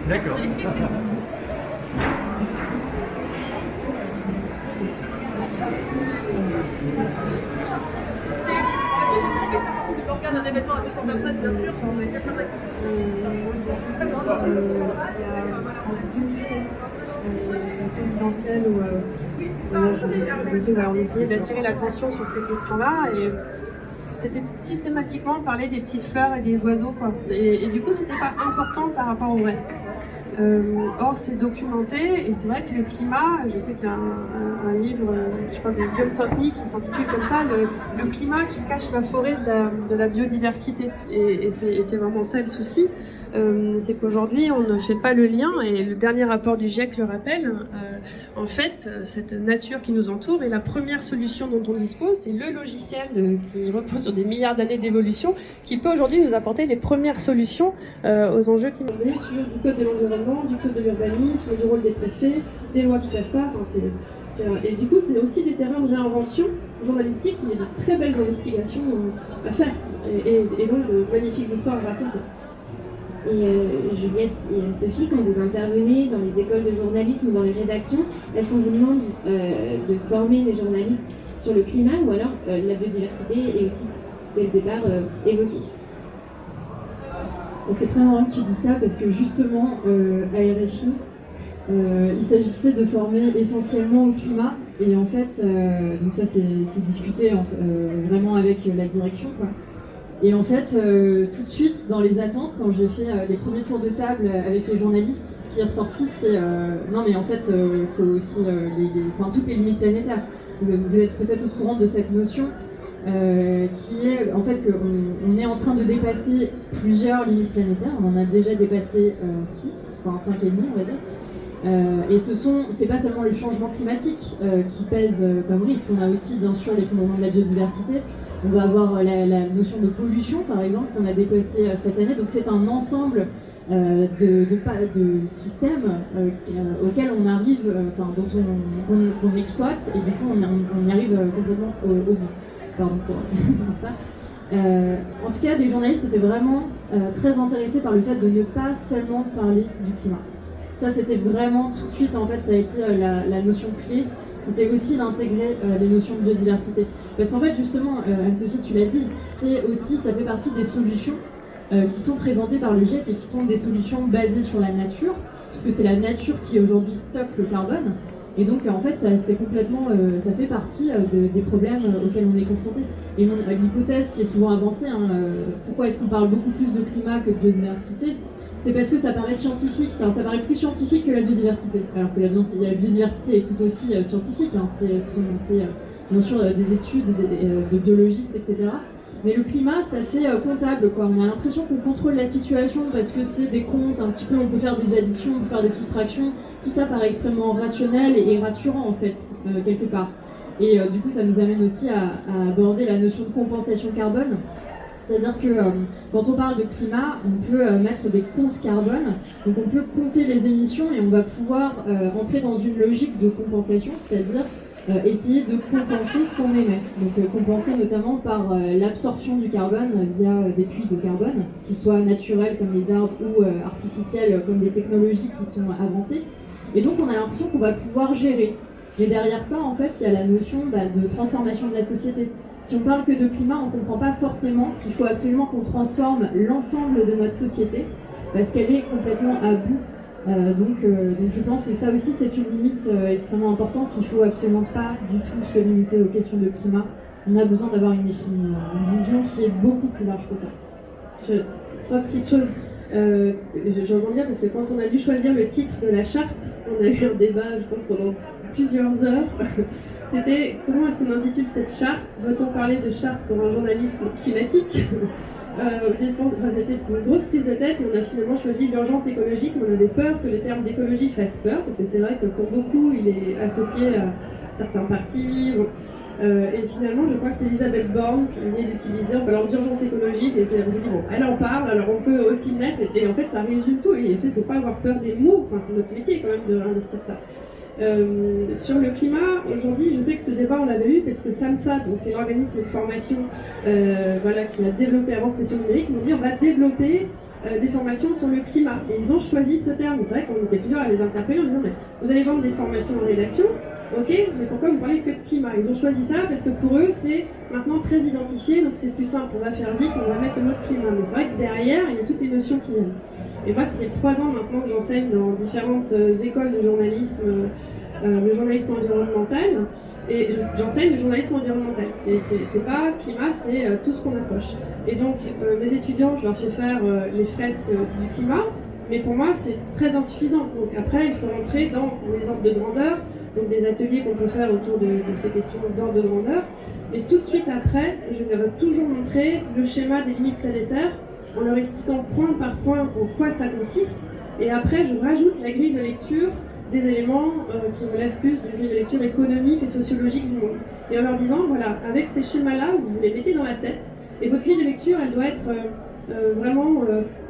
D'accord. L'organe d'un événement à 200 personnes, bien sûr, on est bien sûr en 2007, présidentielle où on essayait d'attirer l'attention sur ces questions-là et c'était systématiquement parler des petites fleurs et des oiseaux, quoi. Et du coup, c'était pas important par rapport au reste. Or, c'est documenté et c'est vrai que le climat, je sais qu'il y a un livre, je crois de Guillaume Saint-Denis qui s'intitule comme ça, le climat qui cache la forêt de la biodiversité. Et c'est vraiment ça le souci, c'est qu'aujourd'hui on ne fait pas le lien et le dernier rapport du GIEC le rappelle. En fait, cette nature qui nous entoure est la première solution dont on dispose, c'est le logiciel qui repose sur des milliards d'années d'évolution qui peut aujourd'hui nous apporter les premières solutions aux enjeux qui nous menent sur du code de l'environnement, du code de l'urbanisme, du rôle des préfets, des lois qui passent pas. Et du coup, c'est aussi des terrains de réinvention journalistique où il y a de très belles investigations à faire et donc de magnifiques histoires à raconter. Et Juliette et Sophie, quand vous intervenez dans les écoles de journalisme ou dans les rédactions, est-ce qu'on vous demande de former les journalistes sur le climat ou alors la biodiversité est aussi dès le départ évoquée? C'est très marrant que tu dis ça parce que justement à RFI, il s'agissait de former essentiellement au climat et en fait, donc ça c'est discuté vraiment avec la direction, quoi. Et en fait, tout de suite, dans les attentes, quand j'ai fait les premiers tours de table avec les journalistes, ce qui est ressorti, c'est non mais en fait, il faut aussi toutes les limites planétaires. Vous êtes peut-être au courant de cette notion qui est en fait qu'on est en train de dépasser plusieurs limites planétaires. On en a déjà dépassé 6, enfin 5,5 on va dire. Et c'est pas seulement le changement climatique qui pèse comme risque, on a aussi bien sûr l'effondrement de la biodiversité. On va avoir la notion de pollution, par exemple, qu'on a dépassé cette année. Donc c'est un ensemble de systèmes auxquels on arrive, dont on exploite, et du coup on y arrive complètement au bout. Pardon pour ça. En tout cas, les journalistes étaient vraiment très intéressés par le fait de ne pas seulement parler du climat. Ça, c'était vraiment tout de suite, en fait, ça a été la notion clé. C'était aussi d'intégrer les notions de biodiversité. Parce qu'en fait, justement, Anne-Sophie, tu l'as dit, ça fait partie des solutions qui sont présentées par le GIEC et qui sont des solutions basées sur la nature, puisque c'est la nature qui aujourd'hui stocke le carbone. Et donc, en fait, ça fait partie des problèmes auxquels on est confronté. Et l'hypothèse qui est souvent avancée, pourquoi est-ce qu'on parle beaucoup plus de climat que de biodiversité, c'est parce que ça paraît scientifique, ça paraît plus scientifique que la biodiversité. Alors que la biodiversité est tout aussi scientifique, c'est bien sûr des études de biologistes, etc. Mais le climat, ça fait comptable, quoi. On a l'impression qu'on contrôle la situation parce que c'est des comptes, un petit peu, on peut faire des additions, on peut faire des soustractions. Tout ça paraît extrêmement rationnel et rassurant, en fait, quelque part. Et du coup, ça nous amène aussi à aborder la notion de compensation carbone. C'est-à-dire que quand on parle de climat, on peut mettre des comptes carbone, donc on peut compter les émissions et on va pouvoir entrer dans une logique de compensation, c'est-à-dire essayer de compenser ce qu'on émet. Donc compenser notamment par l'absorption du carbone via des puits de carbone, qu'ils soient naturels comme les arbres ou artificiels comme des technologies qui sont avancées. Et donc on a l'impression qu'on va pouvoir gérer. Mais derrière ça, en fait, il y a la notion de transformation de la société. Si on parle que de climat, on ne comprend pas forcément qu'il faut absolument qu'on transforme l'ensemble de notre société, parce qu'elle est complètement à bout. Donc je pense que ça aussi, c'est une limite extrêmement importante. Il ne faut absolument pas du tout se limiter aux questions de climat. On a besoin d'avoir une vision qui est beaucoup plus large que ça. Trois petites choses. J'entends bien parce que quand on a dû choisir le titre de la charte, on a eu un débat, je pense, pendant plusieurs heures. C'était comment est-ce qu'on intitule cette charte? Doit-on parler de charte pour un journalisme climatique? C'était une grosse prise de tête et on a finalement choisi l'urgence écologique, mais on avait peur que le terme d'écologie fasse peur, parce que c'est vrai que pour beaucoup il est associé à certains partis. Bon. Et finalement, je crois que c'est Elisabeth Borne qui vient d'utiliser, on parle d'urgence écologique, et on s'est dit, bon, elle en parle, alors on peut aussi le mettre, et en fait ça résume tout, et en fait, il ne faut pas avoir peur des mots, enfin, c'est notre métier quand même de investir ça. Sur le climat, aujourd'hui, je sais que ce débat on l'avait eu parce que SAMSA, donc l'organisme de formation qui a développé avant cette question numérique, nous dit on va développer des formations sur le climat. Et ils ont choisi ce terme. C'est vrai qu'on était plusieurs à les interpeller en disant mais vous allez vendre des formations en rédaction, ok, mais pourquoi vous parlez que de climat? Ils ont choisi ça parce que pour eux c'est maintenant très identifié, donc c'est plus simple, on va faire vite, on va mettre le mot climat. Mais c'est vrai que derrière, il y a toutes les notions qui viennent. Et moi, ça fait 3 ans maintenant que j'enseigne dans différentes écoles de journalisme, le journalisme environnemental, et j'enseigne le journalisme environnemental. C'est pas climat, c'est tout ce qu'on approche. Et donc, mes étudiants, je leur fais faire les fresques du climat, mais pour moi, c'est très insuffisant. Donc après, il faut rentrer dans les ordres de grandeur, donc des ateliers qu'on peut faire autour de ces questions d'ordre de grandeur. Et tout de suite après, je leur ai toujours montré le schéma des limites planétaires, en leur expliquant point par point en quoi ça consiste, et après je rajoute la grille de lecture des éléments qui relèvent plus d'une grille de lecture économique et sociologique du monde. Et en leur disant, voilà, avec ces schémas-là, vous les mettez dans la tête, et votre grille de lecture, elle doit être vraiment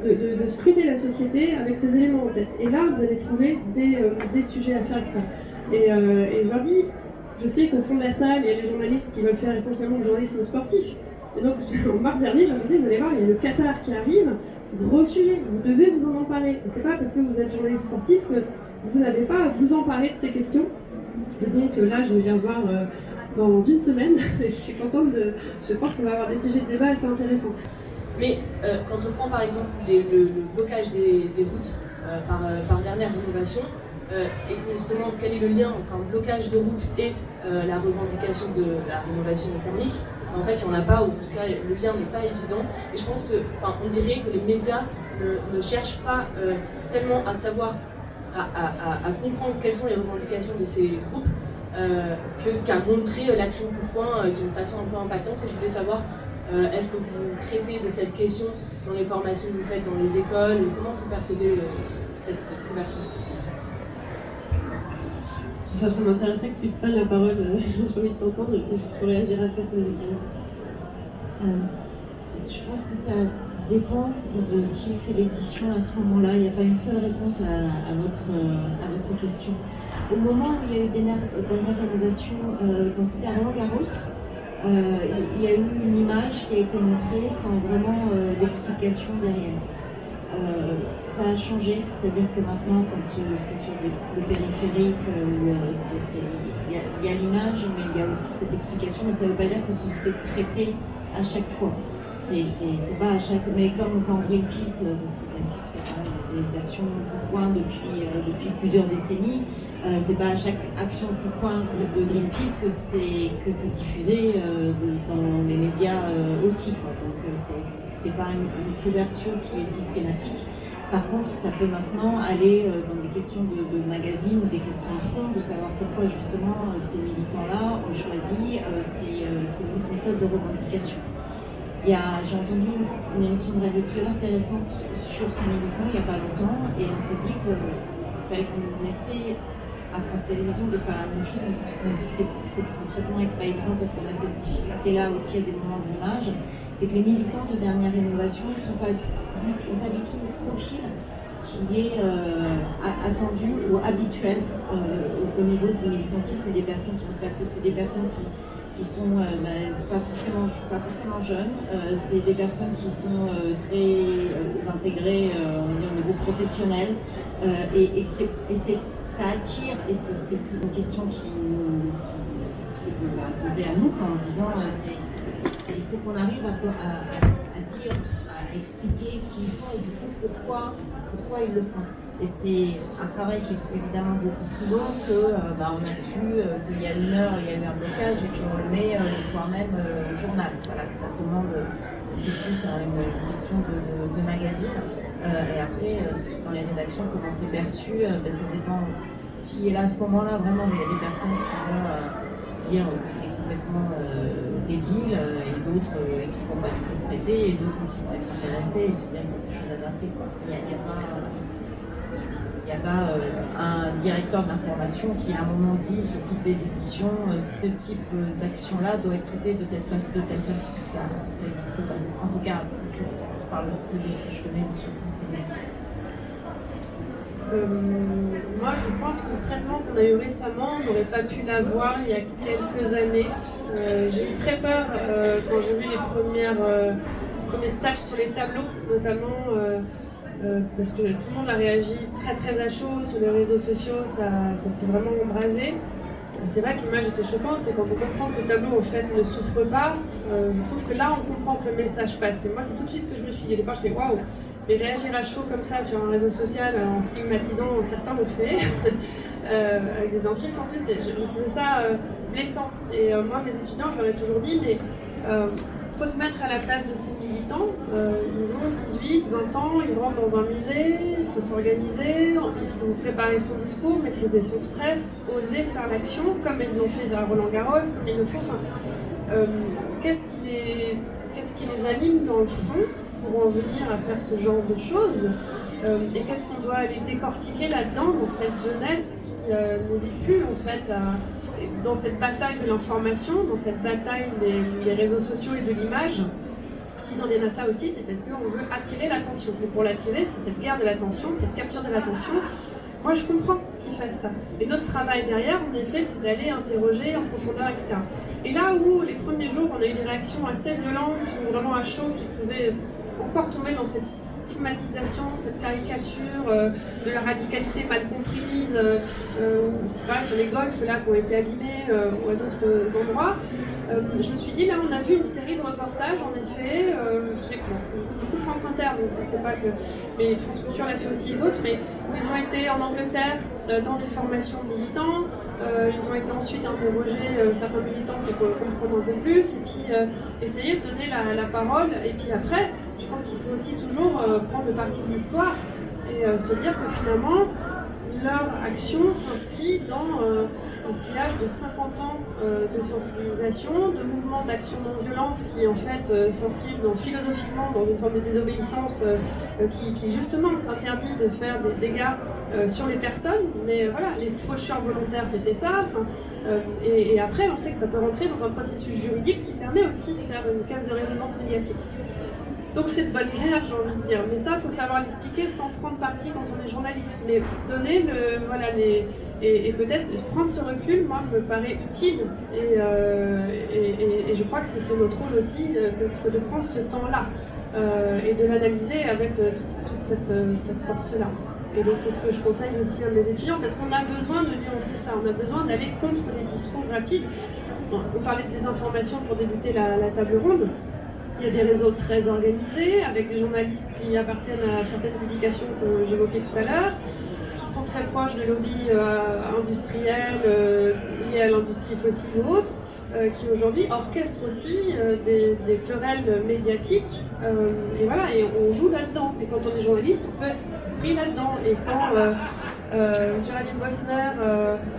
de scruter la société avec ces éléments en tête. Et là, vous allez trouver des sujets à faire, etc. Et je leur dis, je sais qu'au fond de la salle, il y a des journalistes qui veulent faire essentiellement du journalisme sportif. Et donc, en mars dernier, je leur disais, vous allez voir, il y a le Qatar qui arrive, gros sujet, vous devez vous en emparer. Et c'est pas parce que vous êtes journaliste sportif que vous n'avez pas à vous emparer de ces questions. Et donc là, je vais voir dans une semaine, et je suis contente je pense qu'on va avoir des sujets de débat assez intéressants. Mais quand on prend par exemple le blocage des routes par dernière rénovation, et justement quel est le lien entre un blocage de route et la revendication de la rénovation thermique, en fait il n'y en a pas, ou en tout cas le lien n'est pas évident, et je pense que, on dirait que les médias ne cherchent pas tellement à savoir, à comprendre quelles sont les revendications de ces groupes, qu'à montrer l'action coup de poing d'une façon un peu impactante. Et je voulais savoir, est-ce que vous traitez de cette question dans les formations que vous faites dans les écoles, comment vous percevez cette couverture? Enfin, ça m'intéressait que tu prennes la parole, j'ai envie de t'entendre et je pourrais réagir après sur les questions. Je pense que ça dépend de qui fait l'édition à ce moment-là. Il n'y a pas une seule réponse à votre question. Au moment où il y a eu dernière rénovation, quand c'était à Roland-Garros, il y a eu une image qui a été montrée sans vraiment d'explication derrière. Ça a changé, c'est-à-dire que maintenant, quand c'est sur le périphérique, il y a l'image, mais il y a aussi cette explication, mais ça ne veut pas dire que c'est traité à chaque fois. C'est pas à chaque. Mais comme quand Greenpeace, parce que Greenpeace fait quand même des actions coup de poing depuis plusieurs décennies, c'est pas à chaque action coup de poing de Greenpeace que c'est diffusé dans les médias aussi, quoi. Donc c'est pas une couverture qui est systématique. Par contre, ça peut maintenant aller dans des questions de magazines, des questions de fond, de savoir pourquoi justement ces militants-là ont choisi ces méthodes de revendication. J'ai entendu une émission de radio très intéressante sur ces militants il n'y a pas longtemps, et on s'est dit qu'il fallait qu'on essaie à France Télévisions de faire la même chose, même si concrètement n'est pas évident parce qu'on a cette difficulté-là aussi à des moments d'image. C'est que les militants de dernière rénovation n'ont pas du tout le profil qui est attendu ou habituel au niveau du militantisme et des personnes qui savent que c'est des personnes qui sont pas forcément jeunes, c'est des personnes qui sont très intégrées au niveau professionnel, et ça attire, et c'est une question qui s'est posée à nous en se disant il faut qu'on arrive à dire, à expliquer qui ils sont et du coup pourquoi ils le font. Et c'est un travail qui est évidemment beaucoup plus long que on a su qu'il y a une heure, il y a eu un blocage et puis on le met le soir même au journal. Voilà, ça demande, c'est plus une question de magazine. Et après, dans les rédactions, comment c'est perçu, ça dépend qui est là à ce moment-là. Vraiment, il y a des personnes qui vont dire que c'est complètement débile, et d'autres qui ne vont pas du tout traiter, et d'autres qui vont être intéressés et se dire qu'il y a des choses adaptées. Il n'y a pas un directeur de l'information qui à un moment dit sur toutes les éditions ce type d'action-là doit être traité de telle façon que ça n'existe pas. En tout cas, je parle de ce que je connais sur France. Moi, je pense que le traitement qu'on a eu récemment, on n'aurait pas pu l'avoir il y a quelques années. J'ai eu très peur quand j'ai vu les premiers stages sur les tableaux, notamment parce que tout le monde a réagi très très à chaud sur les réseaux sociaux, ça s'est vraiment embrasé. C'est vrai que l'image était choquante et quand on comprend que le tableau en fait ne souffre pas, je trouve que là on comprend que le message passe. Et moi c'est tout de suite ce que je me suis dit. Au départ je fais waouh, mais réagir à chaud comme ça sur un réseau social en stigmatisant, certains l'ont fait, avec des insultes en plus, je trouvais ça blessant. Et moi mes étudiants je leur ai toujours dit mais faut se mettre à la place de ces militants, ils ont 18, 20 ans, ils rentrent dans un musée, il faut s'organiser, il faut préparer son discours, maîtriser son stress, oser faire l'action, comme ils l'ont fait à Roland-Garros, comme ils le font. Qu'est-ce qui les anime dans le fond pour en venir à faire ce genre de choses et qu'est-ce qu'on doit aller décortiquer là-dedans, dans cette jeunesse qui n'hésite plus en fait dans cette bataille de l'information, dans cette bataille des réseaux sociaux et de l'image. S'ils en viennent à ça aussi, c'est parce qu'on veut attirer l'attention. Mais pour l'attirer, c'est cette guerre de l'attention, cette capture de l'attention. Moi, je comprends qu'ils fassent ça. Et notre travail derrière, en effet, c'est d'aller interroger en profondeur, etc. Et là où, les premiers jours, on a eu des réactions assez violentes, ou vraiment à chaud, qui pouvaient encore tomber dans cette stigmatisation, cette caricature de la radicalité mal comprise, c'est pareil sur les golfs là qui ont été abîmés ou à d'autres endroits. Je me suis dit là on a vu une série de reportages en effet, je sais que beaucoup France Inter, donc c'est pas que, mais France Culture l'a fait aussi et d'autres, mais où ils ont été en Angleterre dans des formations militants, ils ont été ensuite interroger certains militants pour comprendre un peu plus et puis essayer de donner la parole et puis après je pense qu'il faut aussi toujours prendre le parti de l'histoire et se dire que finalement, leur action s'inscrit dans un sillage de 50 ans de sensibilisation, de mouvements d'action non violente qui en fait s'inscrivent philosophiquement dans une forme de désobéissance qui justement s'interdit de faire des dégâts sur les personnes, mais voilà, les faucheurs volontaires c'était ça, et après on sait que ça peut rentrer dans un processus juridique qui permet aussi de faire une caisse de résonance médiatique. Donc c'est de bonne guerre, j'ai envie de dire. Mais ça, il faut savoir l'expliquer sans prendre parti quand on est journaliste. Mais donner et peut-être prendre ce recul, moi, me paraît utile. Et je crois que c'est notre rôle aussi de prendre ce temps-là et de l'analyser avec toute cette force-là. Et donc c'est ce que je conseille aussi à mes étudiants, parce qu'on a besoin de nuancer ça, on a besoin d'aller contre les discours rapides. Bon, on parlait de désinformation pour débuter la table ronde. Il y a des réseaux très organisés, avec des journalistes qui appartiennent à certaines publications que j'évoquais tout à l'heure, qui sont très proches de lobbies industriels liés à l'industrie fossile ou autre, qui aujourd'hui orchestrent aussi des querelles médiatiques. Et voilà, et on joue là-dedans. Et quand on est journaliste, on peut être pris là-dedans. Et quand Géraldine Boissner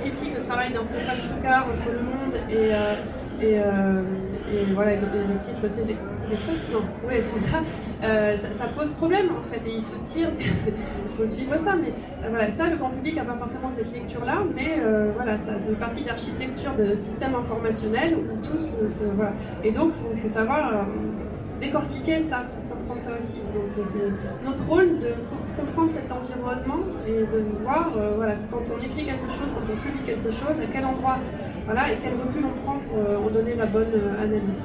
critique le travail d'un Stéphane Choucard entre Le Monde et voilà, le titre c'est l'Express, non, ouais, c'est ça. Ça pose problème en fait, et il se tire, il faut suivre ça, mais voilà, ça le grand public n'a pas forcément cette lecture-là, mais voilà, ça fait partie d'architecture de système informationnel où tous voilà. Et donc il faut savoir décortiquer ça, comprendre ça aussi. Donc c'est notre rôle de comprendre cet environnement et de voir voilà, quand on écrit quelque chose, quand on publie quelque chose, à quel endroit, voilà, et quel recul on prend pour en donner la bonne analyse.